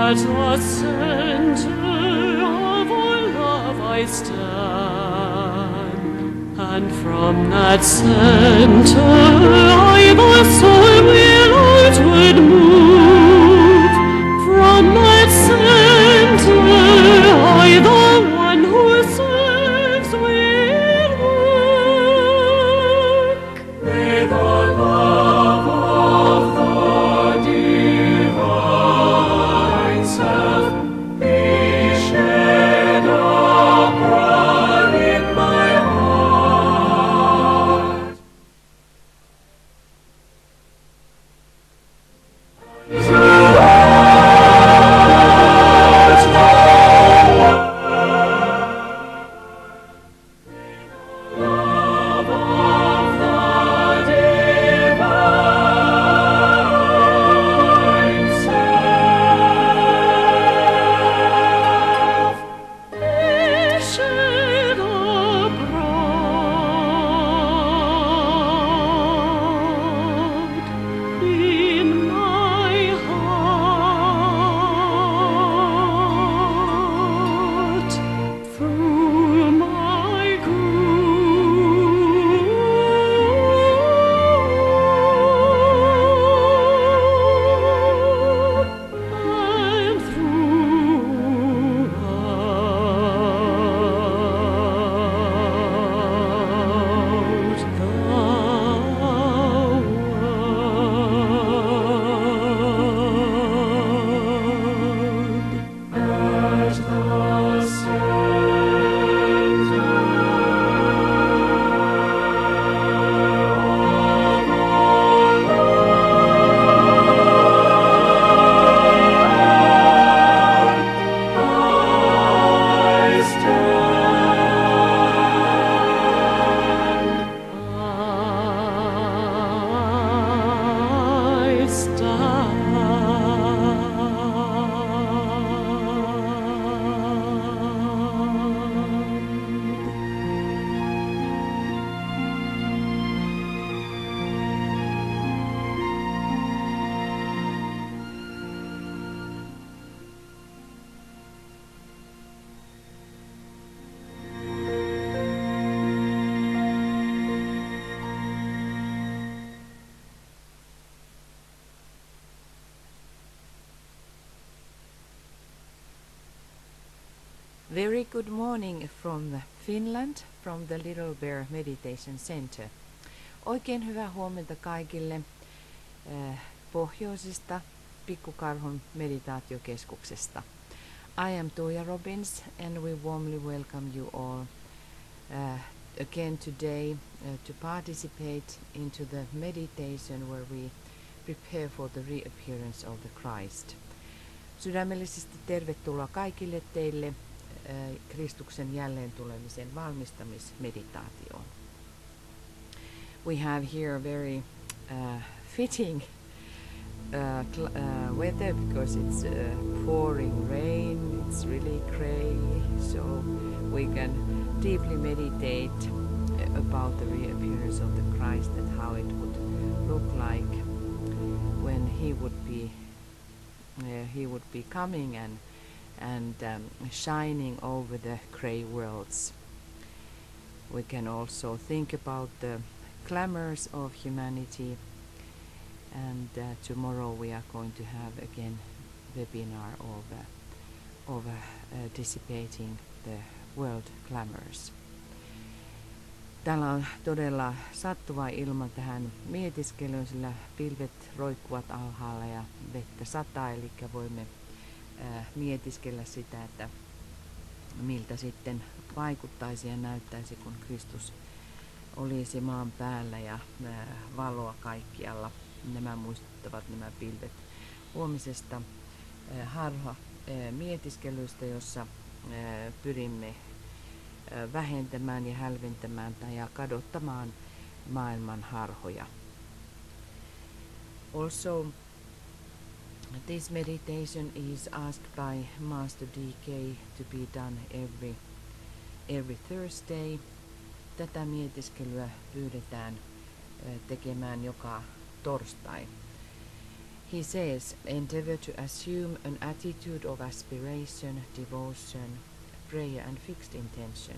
At the center of all love I stand, and from that center I, the soul, will outward move. From that center I, the one who serves, will work. May the love of the divine self be shed abroad in my heart. Very good morning from Finland, from the Little Bear Meditation Center. Oikein hyvää huomenta kaikille pohjoisesta Pikkukarhun meditaatiokeskuksesta. I am Tuija Robbins and we warmly welcome you all again today to participate into the meditation where we prepare for the reappearance of the Christ. Sydämellisesti tervetuloa kaikille teille Kristuksen jälleen tulemisen valmistamismeditaatioon. We have here a very fitting weather because it's pouring rain, it's really grey, so we can deeply meditate about the reappearance of the Christ and how it would look like when he would be coming and shining over the grey worlds. We can also think about the clamors of humanity, and tomorrow we are going to have again webinar of dissipating the world clamors. Täällä on todella sattuva ilma tähän mietiskelyyn, sillä pilvet roikkuvat alhaalla ja vettä sataa, eli voimme mietiskellä sitä, että miltä sitten vaikuttaisi ja näyttäisi, kun Kristus olisi maan päällä ja valoa kaikkialla. Nämä muistuttavat nämä pilvet huomisesta harha mietiskelystä, jossa pyrimme vähentämään ja hälventämään ja kadottamaan maailman harhoja. Also, this meditation is asked by Master DK to be done every Thursday. Tätä mietiskelyä pyydetään tekemään joka torstai. He says, endeavor to assume an attitude of aspiration, devotion, prayer and fixed intention,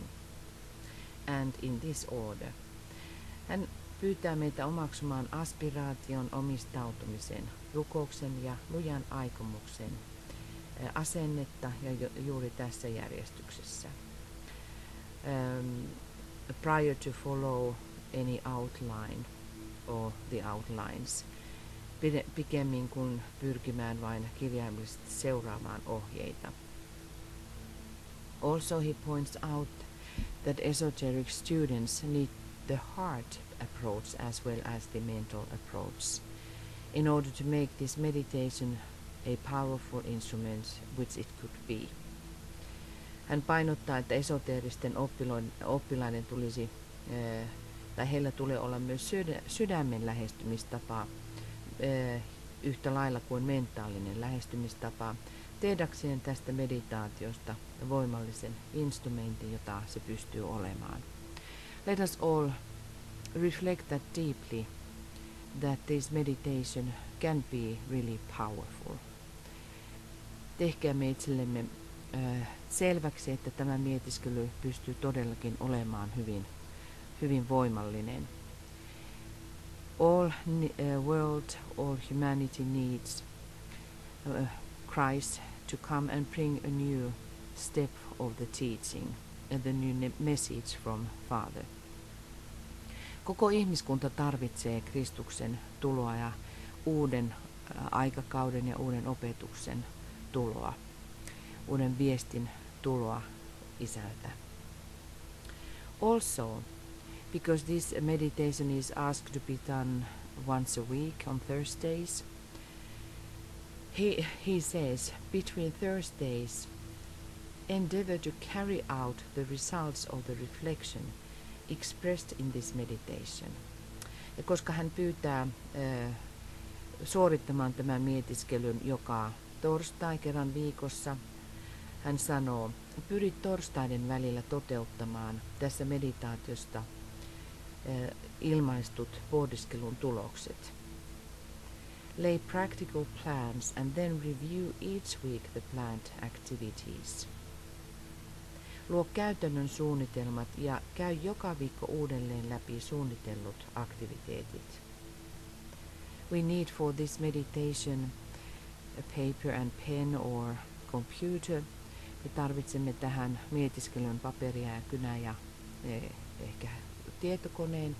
and in this order. Hän pyytää meitä omaksumaan aspiraation, omistautumisen, rukouksen ja lujan aikomuksen asennetta ja juuri tässä järjestyksessä. Prior to follow any outline or the outlines, pikemmin kuin pyrkimään vain kirjaimellisesti seuraamaan ohjeita. Also he points out that esoteric students need the heart approach as well as the mental approach in order to make this meditation a powerful instrument which it could be. Hän painottaa, että esoteeristen oppilaiden tulisi, tai heillä tulee olla myös sydämen lähestymistapa yhtä lailla kuin mentaalinen lähestymistapa, tehdäkseen tästä meditaatiosta voimallisen instrumentin, jota se pystyy olemaan. Let us all reflect that deeply, that this meditation can be really powerful. Tehkäämme itsellemme selväksi, että tämä mietiskely pystyy todellakin olemaan hyvin voimallinen. All humanity needs Christ to come and bring a new step of the teaching and the new message from Father. Koko ihmiskunta tarvitsee Kristuksen tuloa ja uuden aikakauden ja uuden opetuksen tuloa, uuden viestin tuloa Isältä. Also, because this meditation is asked to be done once a week on Thursdays, he says, between Thursdays, endeavor to carry out the results of the reflection expressed in this meditation. Ja koska hän pyytää suorittamaan tämän mietiskelyn joka torstai kerran viikossa, hän sanoo, pyri torstaiden välillä toteuttamaan tässä meditaatiosta ilmaistut pohdiskelun tulokset. Lay practical plans and then review each week the planned activities. Luo käytännön suunnitelmat ja käy joka viikko uudelleen läpi suunnitellut aktiviteetit. We need for this meditation a paper and pen or computer. Me tarvitsemme tähän mietiskelyn paperia ja kynää ja ehkä tietokoneen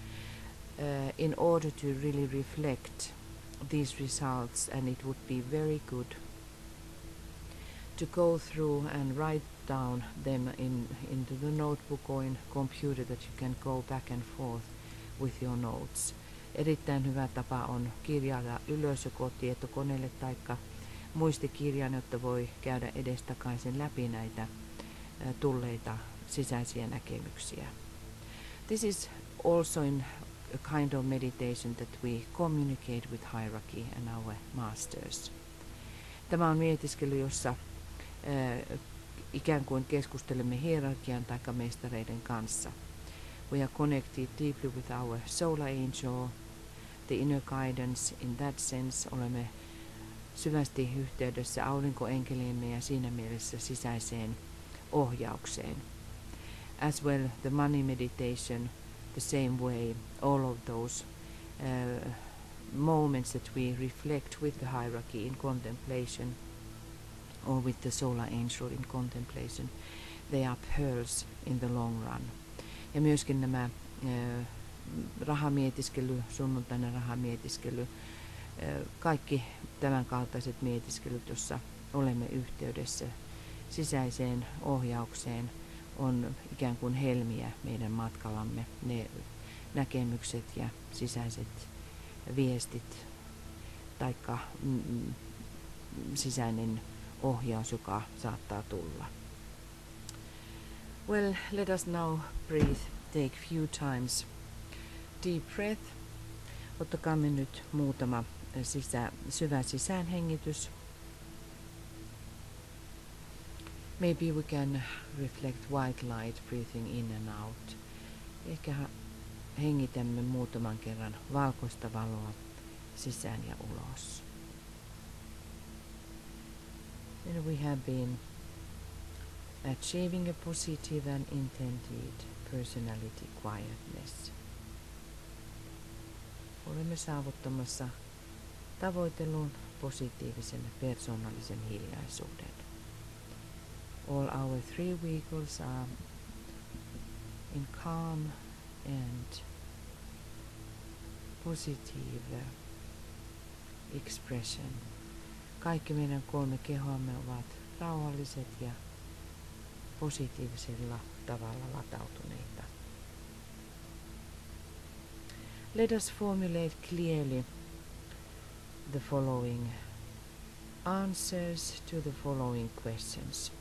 in order to really reflect these results, and it would be very good to go through and write down them into the notebook or in computer that you can go back and forth with your notes. Erittäin hyvä tapa on kirjata ylös joko tietokoneelle tai muistikirjan, jotta voi käydä edestakaisin läpi näitä tulleita sisäisiä näkemyksiä. This is also in a kind of meditation that we communicate with hierarchy and our masters. Tämä on mietiskely, jossa ikään kuin keskustelemme hierarkian tai mestareiden kanssa. We are connected deeply with our solar angel, the inner guidance. In that sense olemme syvästi yhteydessä aurinkoenkeliimme ja siinä mielessä sisäiseen ohjaukseen. As well the money meditation, the same way, all of those moments that we reflect with the hierarchy in contemplation or with the solar angel in contemplation, they are pearls in the long run. Ja myöskin nämä rahamietiskely, sunnuntainen rahamietiskely, kaikki tämän kaltaiset mietiskelyt, jossa olemme yhteydessä sisäiseen ohjaukseen, on ikään kuin helmiä meidän matkallamme. Ne näkemykset ja sisäiset viestit taikka sisäinen ohjaus, joka saattaa tulla. Well, let us now breathe. Take few times deep breath. Ottakaamme nyt muutama syvä sisäänhengitys. Maybe we can reflect white light breathing in and out. Ehkä hengitämme muutaman kerran valkoista valoa sisään ja ulos. Then we have been achieving a positive and intended personality quietness. Olemme saavuttamassa tavoitellun positiivisen persoonallisen hiljaisuuden. All our three vehicles are in calm and positive expression. Kaikki meidän 3 kehoamme ovat rauhalliset ja positiivisella tavalla latautuneita. Let us formulate clearly the following answers to the following questions.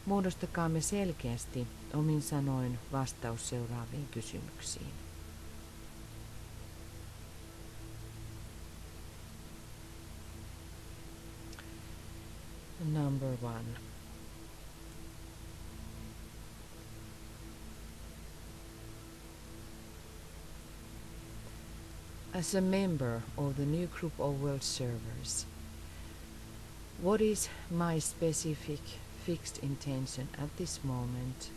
Muodostakaamme selkeästi omin sanoin vastaus seuraaviin kysymyksiin. Number 1. As a member of the new group of world servers, what is my specific fixed intention at this moment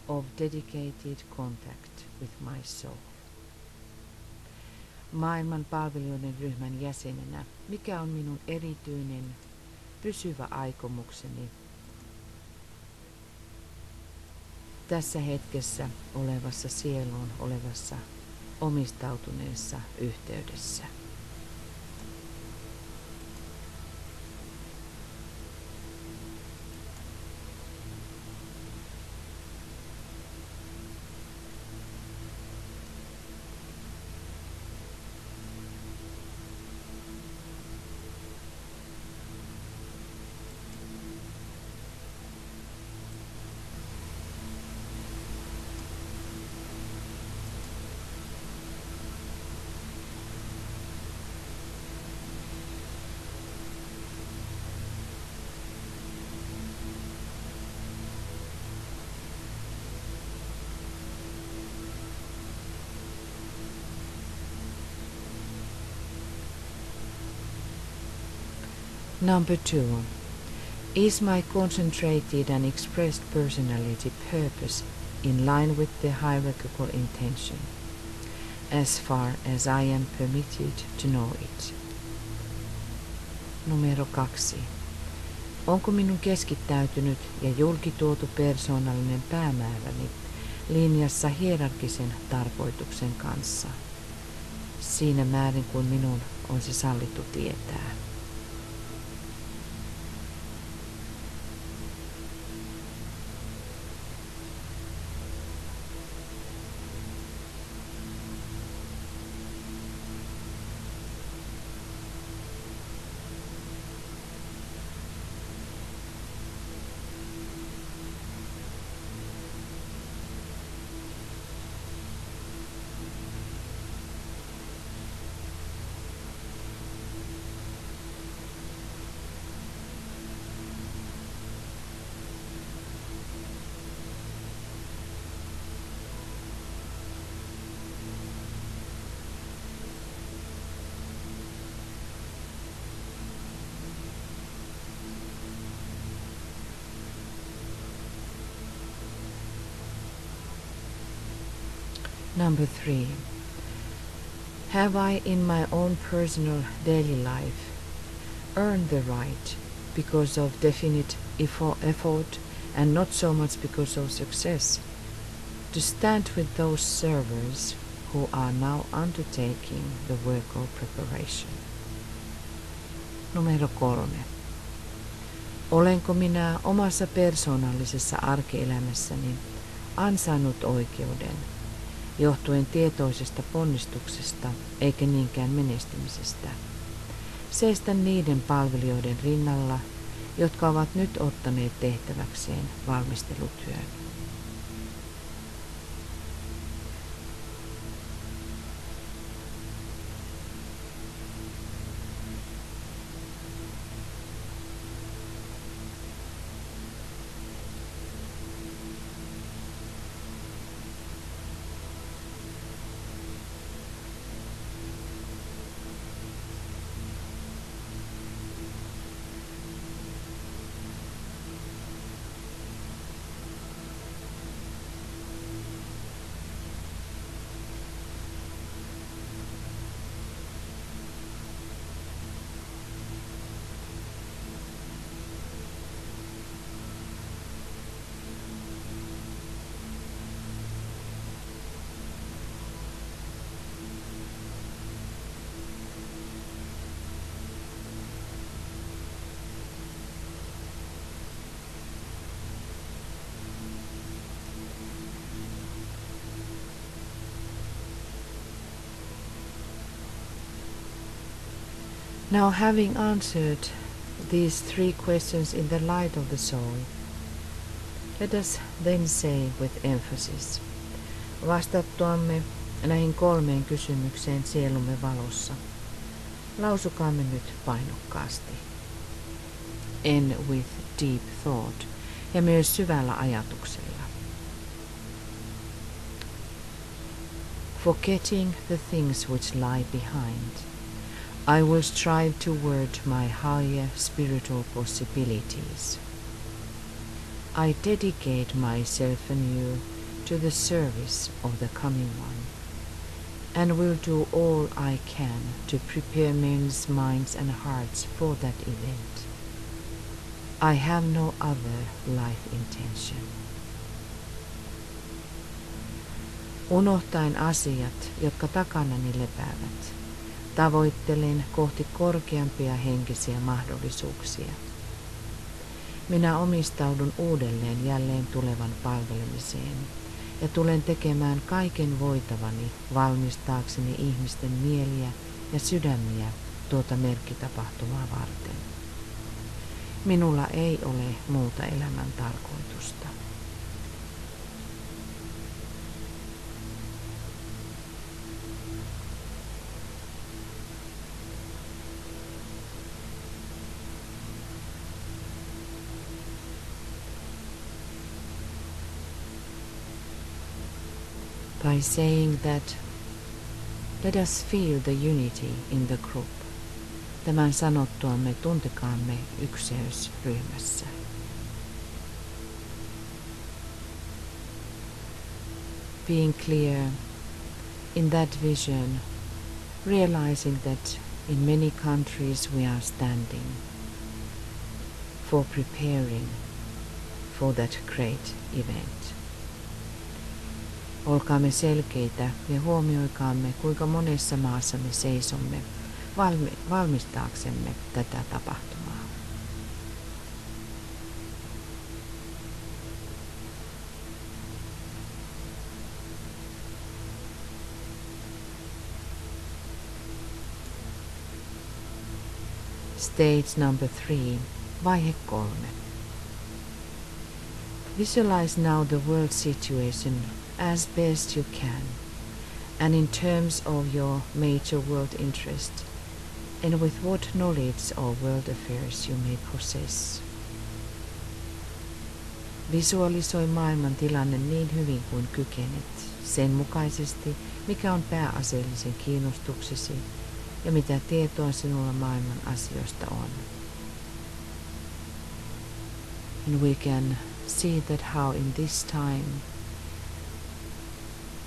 of dedicated contact with my soul? Maailman palvelijoiden ryhmän jäsenenä, mikä on minun erityinen pysyvä aikomukseni tässä hetkessä olevassa sieluun olevassa omistautuneessa yhteydessä? Number 2. Is my concentrated and expressed personality purpose in line with the hierarchical intention, as far as I am permitted to know it? Numero 2. Onko minun keskittäytynyt ja julkituotu persoonallinen päämääräni linjassa hierarkisen tarkoituksen kanssa, siinä määrin kuin minun on se sallittu tietää? Number 3. Have I in my own personal daily life earned the right because of definite effort and not so much because of success to stand with those servers who are now undertaking the work of preparation? Numero 3. Olenko minä omassa persoonallisessa arkielämässäni ansainnut oikeuden johtuen tietoisesta ponnistuksesta eikä niinkään menestymisestä seistä niiden palvelijoiden rinnalla, jotka ovat nyt ottaneet tehtäväkseen valmistelutyön? Now, having answered these three questions in the light of the soul, let us then say with emphasis, vastattuamme näihin kolmeen kysymykseen sielumme valossa, lausukaamme nyt painokkaasti, and with deep thought, ja myös syvällä ajatuksella. Forgetting the things which lie behind, I will strive toward my higher spiritual possibilities. I dedicate myself anew to the service of the coming one, and will do all I can to prepare men's minds and hearts for that event. I have no other life intention. Unohtaen asiat, jotka takanani lepäävät, tavoittelen kohti korkeampia henkisiä mahdollisuuksia. Minä omistaudun uudelleen jälleen tulevan palvelemiseen ja tulen tekemään kaiken voitavani valmistaakseni ihmisten mieliä ja sydämiä tuota merkkitapahtumaa varten. Minulla ei ole muuta elämän tarkoitusta. By saying that, let us feel the unity in the group. Tämän sanottuamme tuntekaamme ykseys ryhmässä. Being clear in that vision, realizing that in many countries we are standing for preparing for that great event. Olkaamme selkeitä ja huomioikaamme, kuinka monessa maassa me seisomme valmistaaksemme tätä tapahtumaa. Stage number 3, vaihe 3. Visualize now the world situation as best you can, and in terms of your major world interest, and with what knowledge of world affairs you may possess. Visualisoi maailman tilanne niin hyvin kuin kykenet, sen mukaisesti, mikä on pääasiallisen kiinnostuksesi ja mitä tietoa sinulla maailman asioista on. And we can see that how in this time,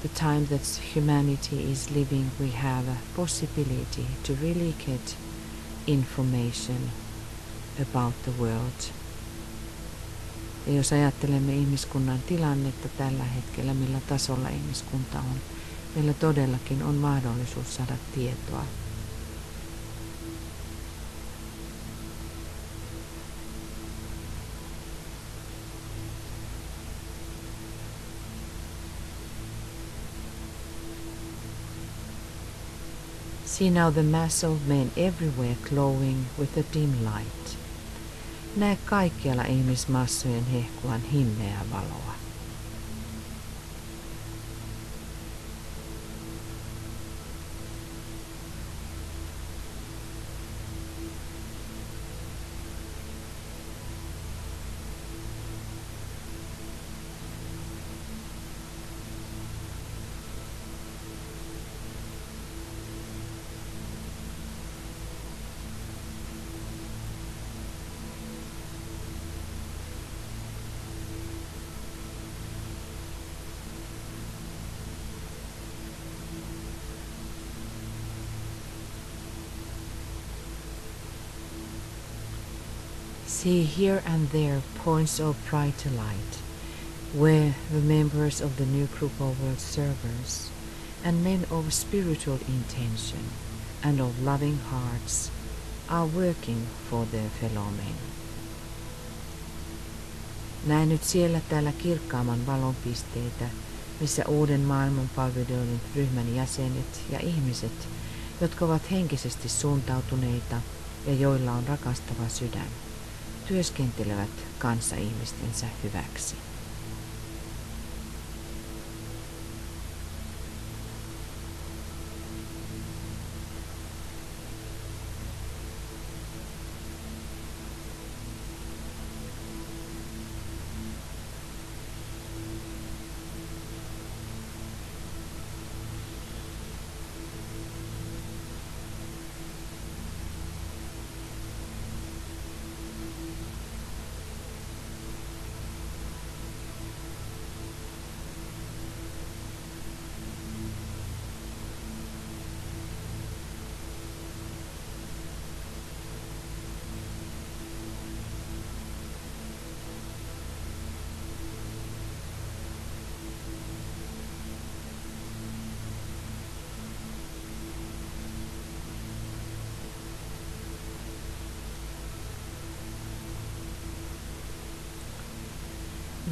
the time that humanity is living, we have a possibility to really get information about the world. Ja jos ajattelemme ihmiskunnan tilannetta tällä hetkellä, millä tasolla ihmiskunta on, meillä todellakin on mahdollisuus saada tietoa. See now the mass of men everywhere glowing with a dim light. Näe kaikkialla ihmismassojen hehkuvan himmeää valoa. See here and there points of brighter light, where the members of the new group of world servers and men of spiritual intention and of loving hearts are working for their fellow men. Näen nyt siellä täällä kirkkaamman valonpisteitä, missä uuden maailmanpalvelijoiden ryhmän jäsenet ja ihmiset, jotka ovat henkisesti suuntautuneita ja joilla on rakastava sydän, työskentelevät kanssaihmistensä hyväksi.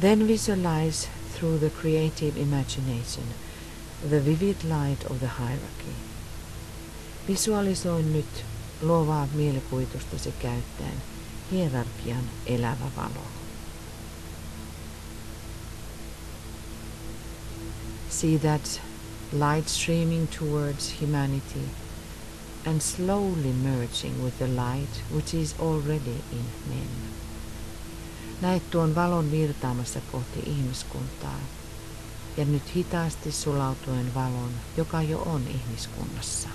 Then visualize through the creative imagination the vivid light of the hierarchy. Visualisoi nyt luovaa mielikuvitustasi käyttäen hierarkian elävä valo. See that light streaming towards humanity and slowly merging with the light which is already in men. Näet tuon valon virtaamassa kohti ihmiskuntaa ja nyt hitaasti sulautuen valon, joka jo on ihmiskunnassa.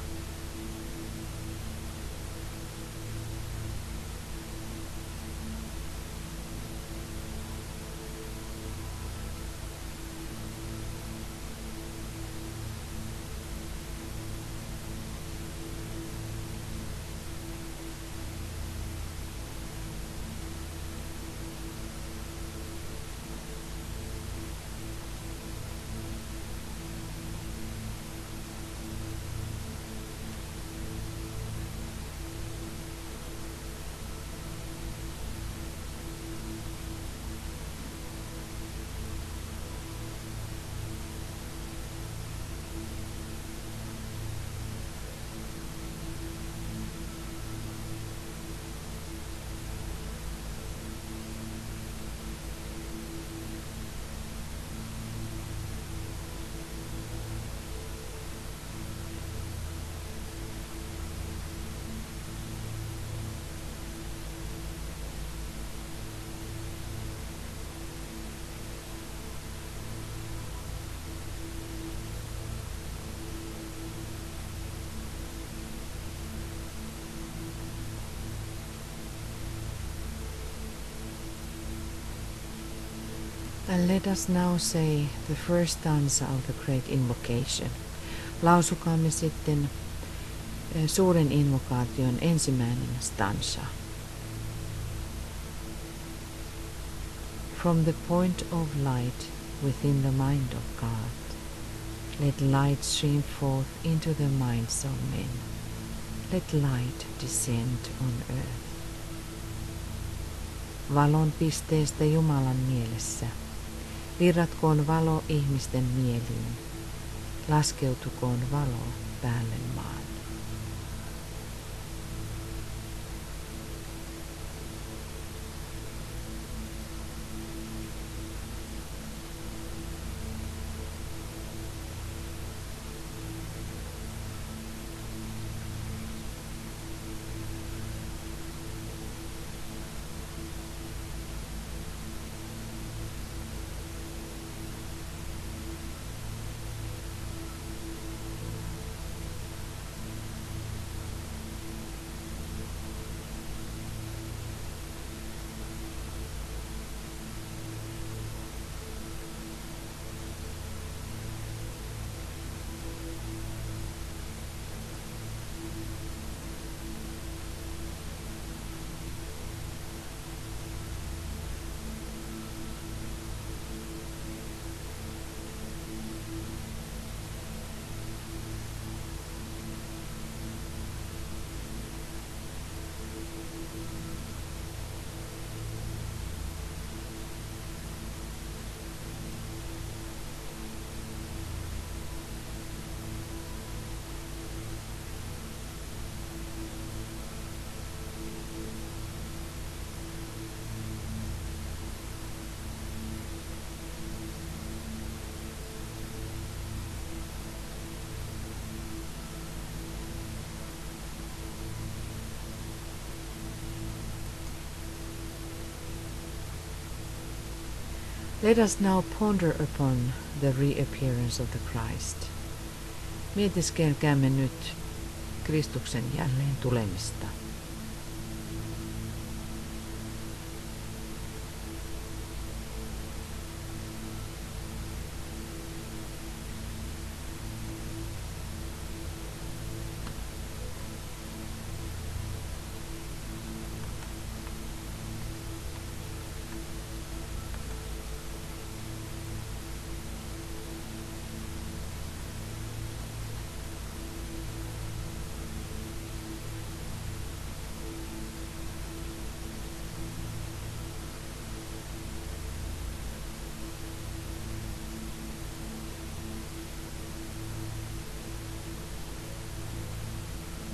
And let us now say the first stanza of the great invocation. Lausukaamme sitten suuren invokaation ensimmäinen stanza. From the point of light within the mind of God, let light stream forth into the minds of men. Let light descend on earth. Valon pisteestä Jumalan mielessä. Virratkoon valo ihmisten mieliin. Laskeutukoon valo päälle maan. Let us now ponder upon the reappearance of the Christ. Mietiskelkäämme nyt Kristuksen jälleen tulemista.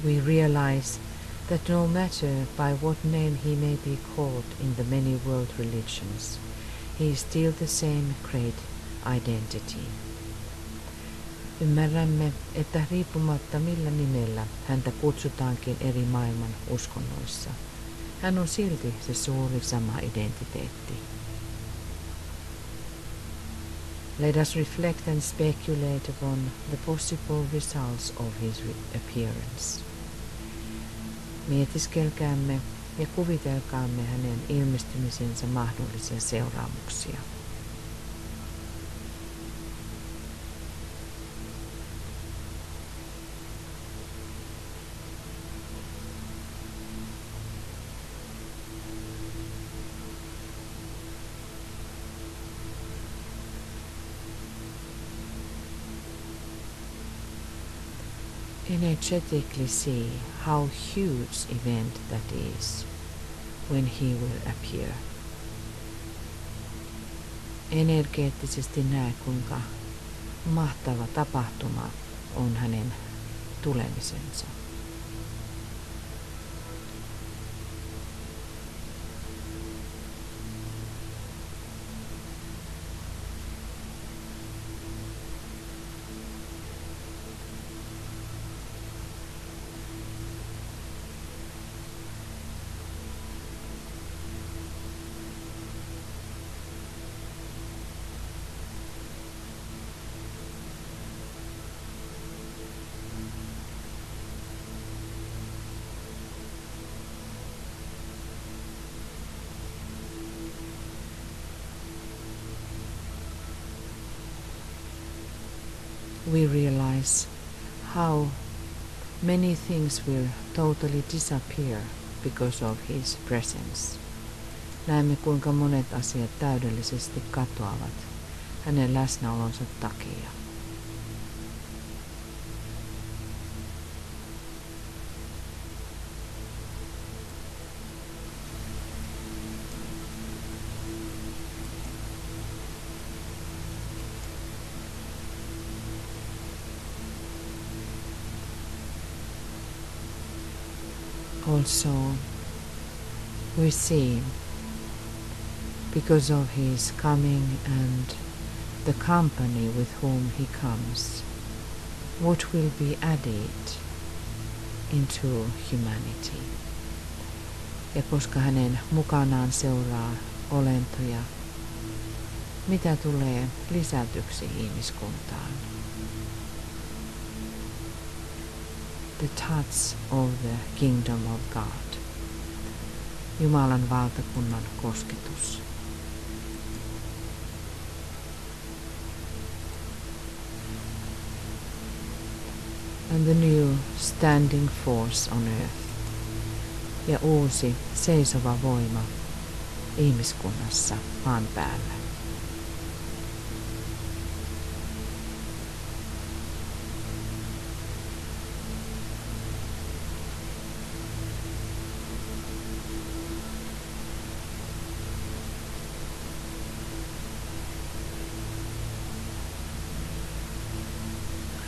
We realize that no matter by what name he may be called in the many world religions, he is still the same great identity. Ymmärrämme, että riippumatta millä nimellä häntä kutsutaankin eri maailman uskonnoissa, hän on silti se suuri sama identiteetti. Let us reflect and speculate upon the possible results of his appearance. Mietiskelkäämme ja kuvitelkaamme hänen ilmestymisensä mahdollisia seuraamuksia. Energetically see how huge event that is when he will appear. Energeettisesti näe, kuinka mahtava tapahtuma on hänen tulemisensa. We realize how many things will totally disappear because of his presence. Näemme, kuinka monet asiat täydellisesti katoavat hänen läsnäolonsa takia. Also, we see, because of his coming and the company with whom he comes, what will be added into humanity. Ja koska hänen mukanaan seuraa olentoja, mitä tulee lisätyksi ihmiskuntaan. The touch of the kingdom of God. Jumalan valtakunnan kosketus. And the new standing force on earth. Ja uusi seisova voima ihmiskunnassa maan päällä.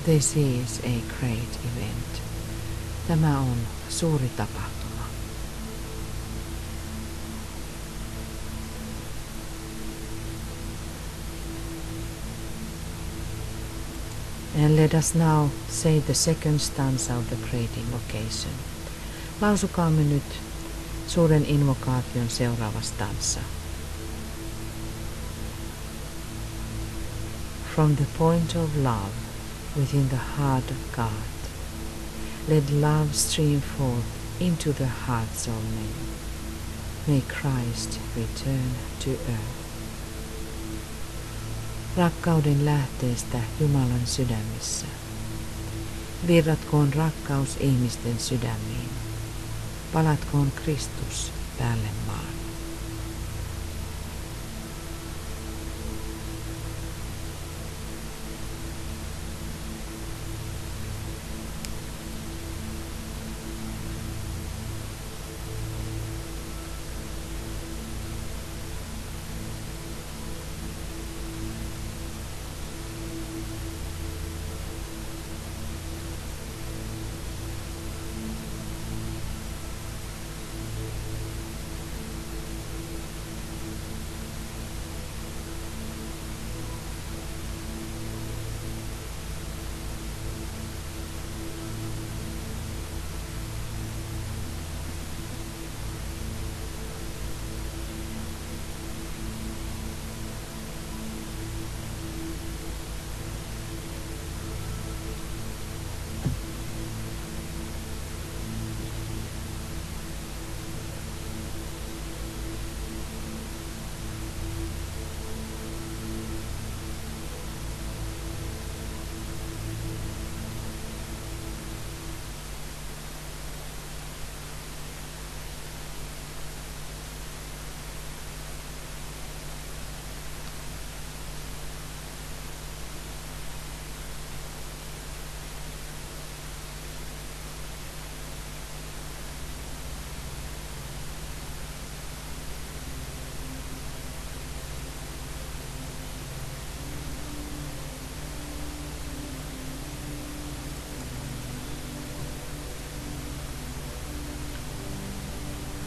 This is a great event. Tämä on suuri tapahtuma. And let us now say the second stanza of the great invocation. Lausukaamme nyt suuren invokaation seuraava stansa. From the point of love within the heart of God, let love stream forth into the hearts of men. May Christ return to earth. Rakkauden lähteestä Jumalan sydämissä. Virratkoon rakkaus ihmisten sydämiin. Palatkoon Kristus päälle maan.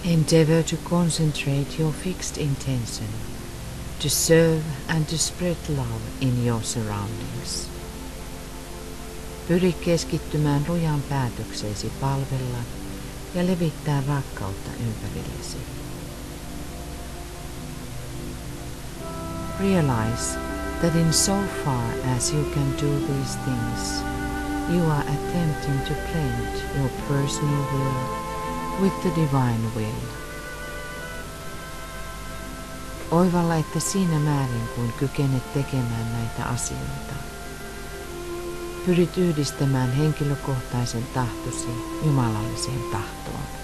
Endeavor to concentrate your fixed intention to serve and to spread love in your surroundings. Pyri keskittymään lujaan päätökseesi palvella ja levittää rakkautta ympärillesi. Realize that in so far as you can do these things, you are attempting to blend your personal will with the divine will. Oivalla, että siinä määrin kuin kykenet tekemään näitä asioita, pyrit yhdistämään henkilökohtaisen tahtosi jumalalliseen tahtoon.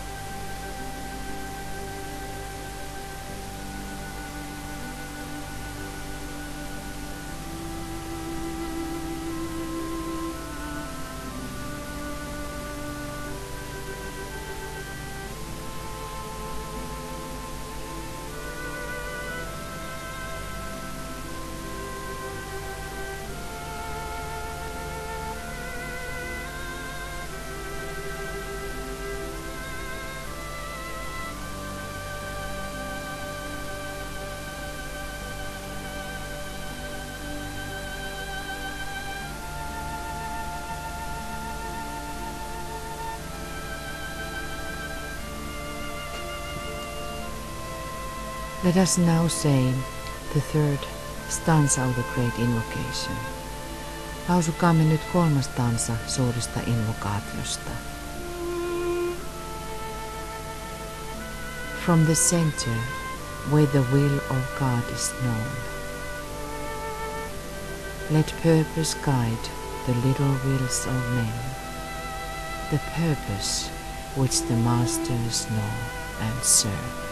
Let us now say the third stanza of the Great Invocation. Lausukaamme nyt kolmas stansa suurista invokaatiosta. From the center, where the will of God is known, let purpose guide the little wills of men, the purpose which the masters know and serve.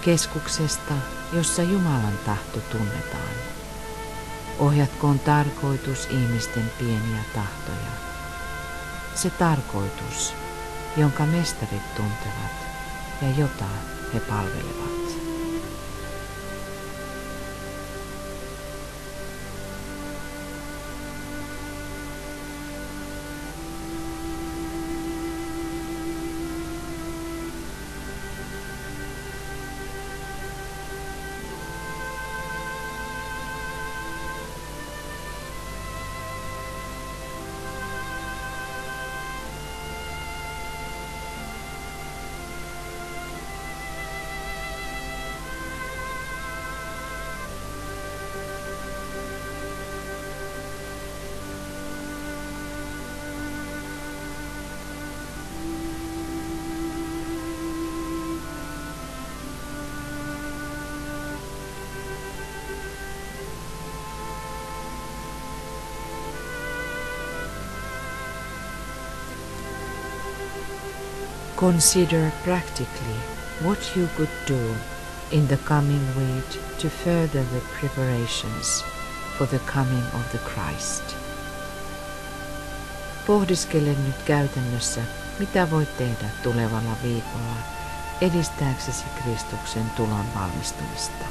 Keskuksesta, jossa Jumalan tahto tunnetaan. Ohjatkoon tarkoitus ihmisten pieniä tahtoja. Se tarkoitus, jonka mestarit tuntevat ja jota he palvelevat. Consider practically what you could do in the coming week to further the preparations for the coming of the Christ. Pohdiskele nyt käytännössä, mitä voit tehdä tulevalla viikolla edistääksesi Kristuksen tulon valmistumista.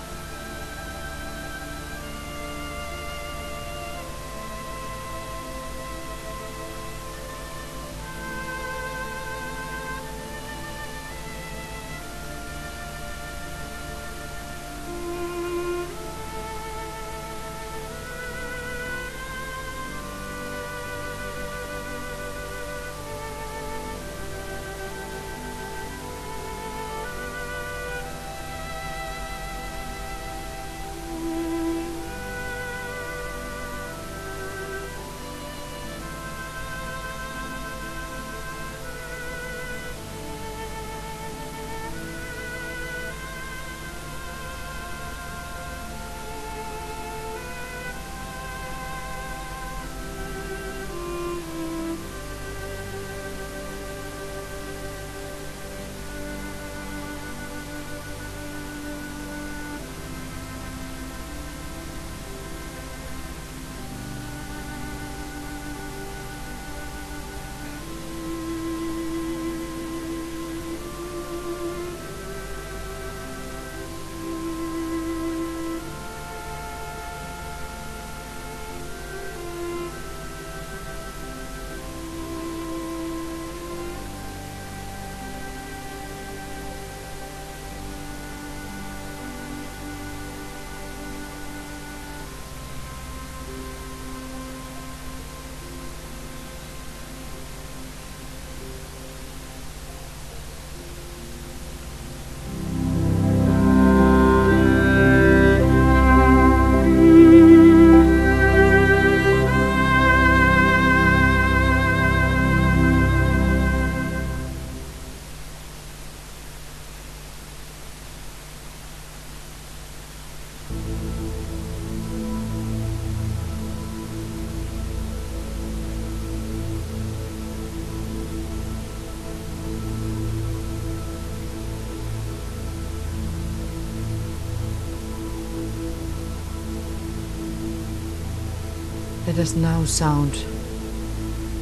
Let us now sound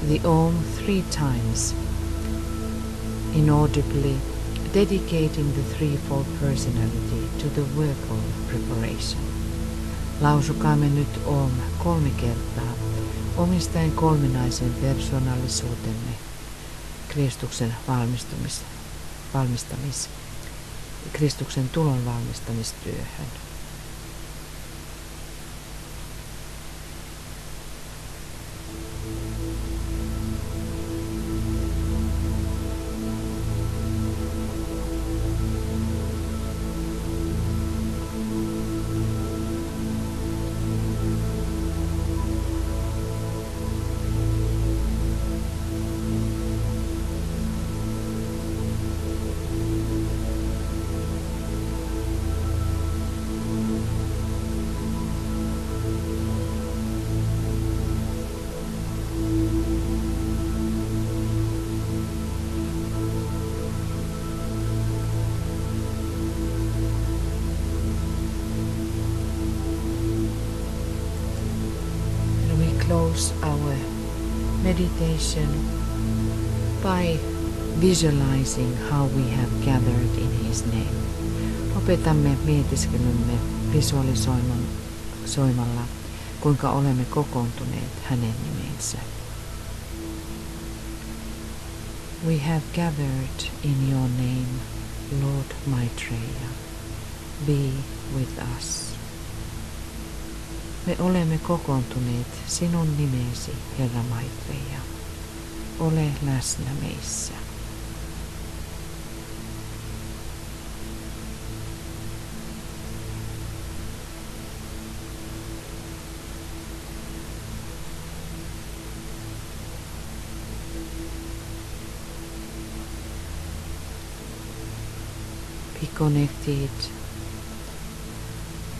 the Om 3 times, inaudibly dedicating the threefold personality to the work of preparation. Lausukaamme nyt Om 3 kertaa, omistaen kolminaisen persoonallisuutemme Kristuksen tulon valmistamistyöhön. Close our meditation by visualizing how we have gathered in His name. Lopetamme mietiskelymme visualisoimalla, kuinka olemme kokoontuneet hänen nimensä. We have gathered in your name, Lord Maitreya. Be with us. Me olemme kokoontuneet sinun nimesi, Herra Maitreya. Ole läsnä meissä. Be connected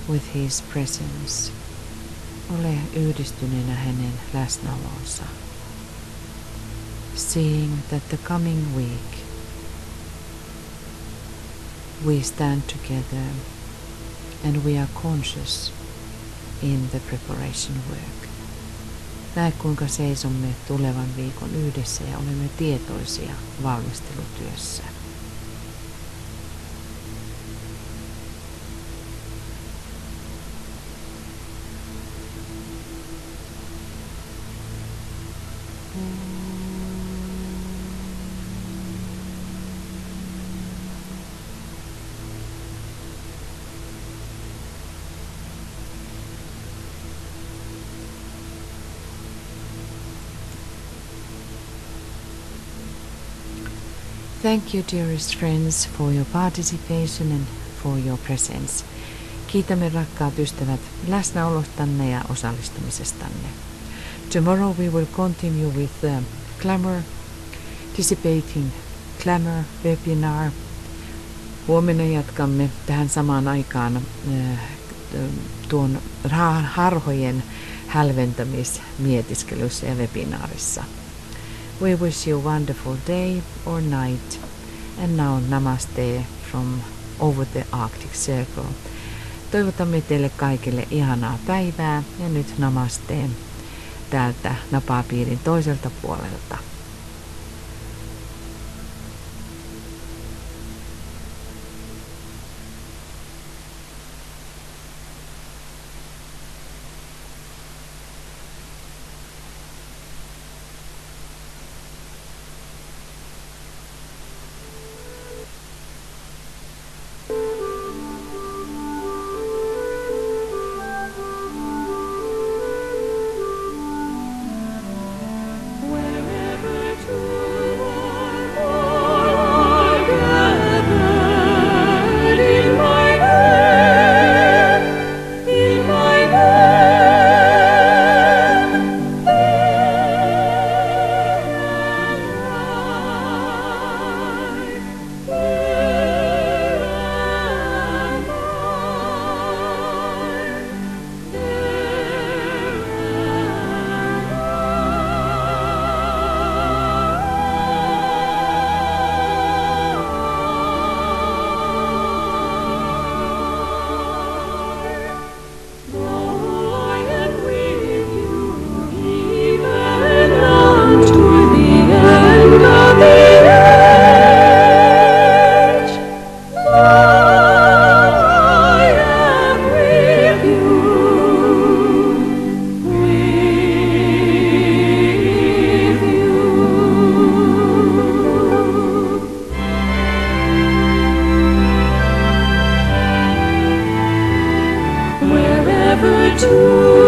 with His presence. Ole yhdistyneenä hänen läsnäolonsa. Seeing that the coming week we stand together and we are conscious in the preparation work. Näe kuinka seisomme tulevan viikon yhdessä ja olemme tietoisia valmistelutyössä. Thank you, dearest friends, for your participation and for your presence. Kiitämme, rakkaat ystävät, läsnäolostanne ja osallistumisestanne. Tomorrow we will continue with the Glamour, Dissipating Glamour webinar. Huomenna jatkamme tähän samaan aikaan tuon harhojen hälventämismietiskelyssä ja webinaarissa. We wish you a wonderful day or night. And now namaste from over the Arctic Circle. Toivotamme teille kaikille ihanaa päivää ja nyt namaste täältä napapiirin toiselta puolelta. To